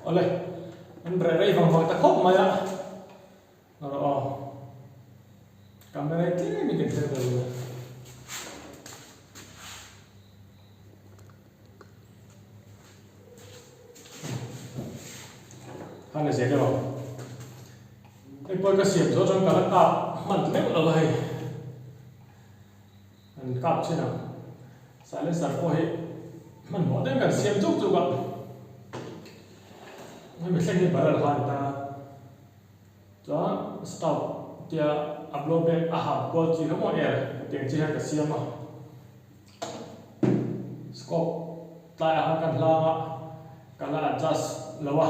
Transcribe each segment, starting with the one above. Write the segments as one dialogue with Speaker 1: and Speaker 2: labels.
Speaker 1: Oleh, anh rẻ vòng ta khóc mày ạ. Rồi, camera cái mình thấy được. Hai là gì đâu? Cái bôi cái xiềng số trong cả lớp cạp mình lấy ở đây. Mình cạp chứ nào? Sai lên sẵn qua hết. Mình bỏ đến cả xiềng chút rồi bạn. Mình sẽ đi bảo là hoàn ta. Đó, stop. Thì upload back học qua chỉ nó mọi người tiếng chỉ hay cái xiềng mà. Scope tại hàng cần la cần là adjust lâu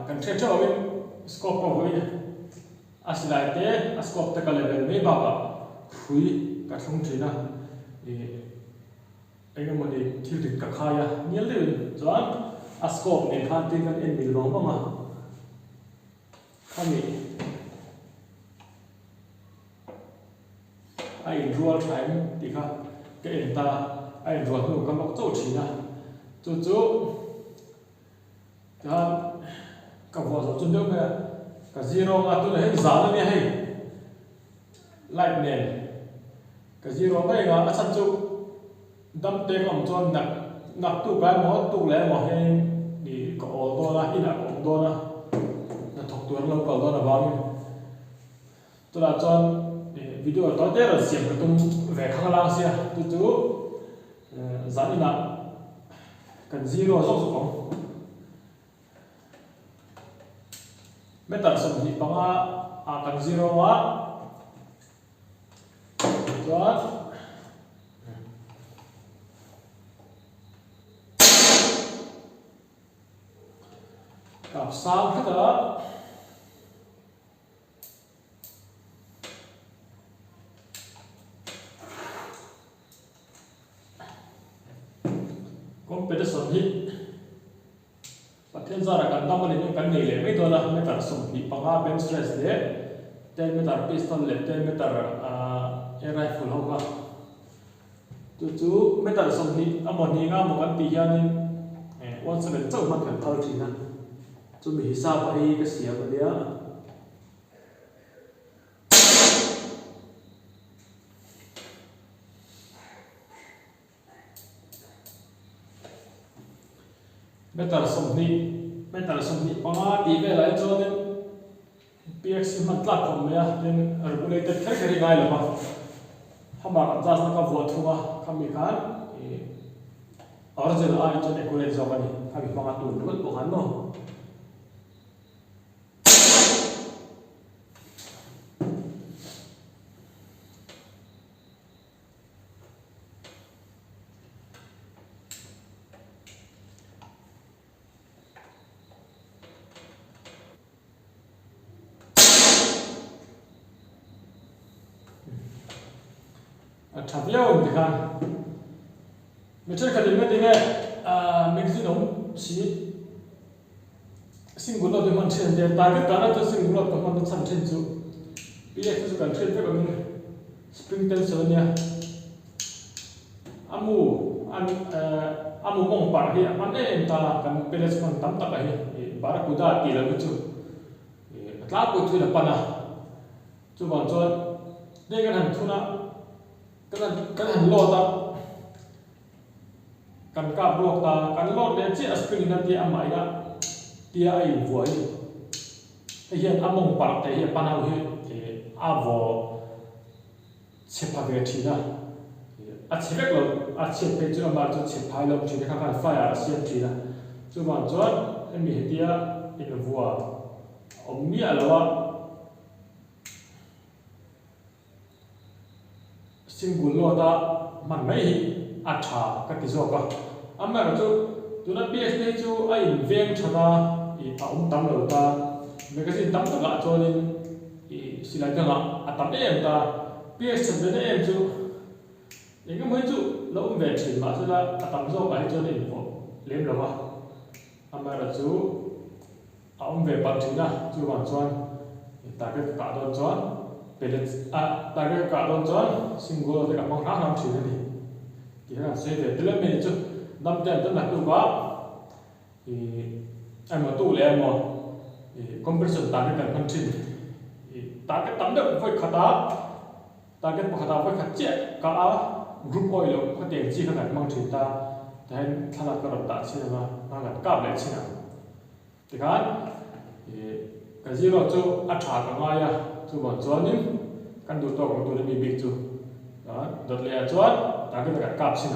Speaker 1: cần check cho mình scope của vui asilai te scope te ka level me ba ba phui ka thong thina e anh em mình thiêu thịt cả khai nhớ lên rồi scope này khăn tin kan en mil bong ma kami ai dual time thì kha cái en ta ai dual nu kan bok chau thina chu ta ka vo zo chun deuh me ka zero nga tu he za na he light nen ka zero mai nga a chan chu dam te kom chon nak tu ka mo tu le mo he ni ko o do na ina ko do na thok tu lo ko do na ba mi tu la chon video to te ra siam ka tum ve khang lang sia tu za ni na kan zero zo zo ko metal som ni panga kan zero wa dot cặp sang hết đó competition hit thiên gia là cần tâm mình những cái nghề lệ mấy thôi là mấy tờ sủng bị bằng bench stress đấy tên mấy tờ pistol lệ tên mấy tờ air rifle không à chú mấy tờ sủng bị một ngày một cái tỷ nên one seven châu mặt cần thâu chỉ nè chú mình sao vậy cái xỉa vậy đấy metal som ni panga ti ve lai cho nên px man tlat kom me nên regulated khai khai ngai lama hama adjust na ka vo thunga kami kan original ai cho decorate zo kani kami panga tu lut ko han no thằng yêu thì kan mình chơi cái gì mới nghe mình chỉ nói chỉ sinh hoạt thì mình chơi để ta cái cái đó sinh hoạt của mình thành trên chú bây giờ cái cần chơi với mình spring tension nha amu mong par hi anh em ta cần balance mình tắm tập ấy barakuda thì là cái chú tla của chú là pana chú bảo cho đây cái thằng thu na cái hành lót ta cần cáp lót ta cần lót để chỉ springนั่นที่อำไอ้ที่ไอ้วัวไอ้เหี้ยอำมงปากแต่เหี้ยปานเอาเหี้ยอาวัวเช็ดผ้าเวทีนะเช็ดเล็กเราเช็ดไปจนมาจนเช็ดภายลงเช็ดข้างๆไฟเช็ดทีนะจนวันจนไอ้มีเหี้ยไอ้วัวอมมีอะไรวะสิ่งกุลโลตามันไม่อัดฉากันที่สุดก็อันนั้นก็ตัวนั้นเปียกจูไอ้เวียงชนะอีตาตั้มโลตาเมื่อกี้ตั้มตะกะจนอีสิลัยจังอ่ะตั้มเอ็มตาเปียกฉันเป็นเอ็มจูยังก็ไม่จูแล้วเวทีมาสุดละตั้มโซ่ไปจนอีพอเลี้ยงแล้ววะอันนั้นก็จูเอาเวปัจจุบันจูวันจวนตาก็กะโดนจวนเป็นแต่ก็การโดนจอนสิ่งก็จะกับมองหาทำสิ่งนี้ที่นั่นเสียเวทเรื่องนี้จุดนำใจจนหนักตัวก็ ai mà tu lệ mà compression ta cái cần phân trình ta cái tấm được với khát ta cái khát ta với khát chết cả group oil có tiền chi cái mang trình ta thế thằng nào có ta xin mà nó là cáp lại xin thì cái gì đó chú ăn trà cái ngay à chú bảo cho nên căn đồ to của tôi là bị chú đó đợt lệ cho ta cái cáp xin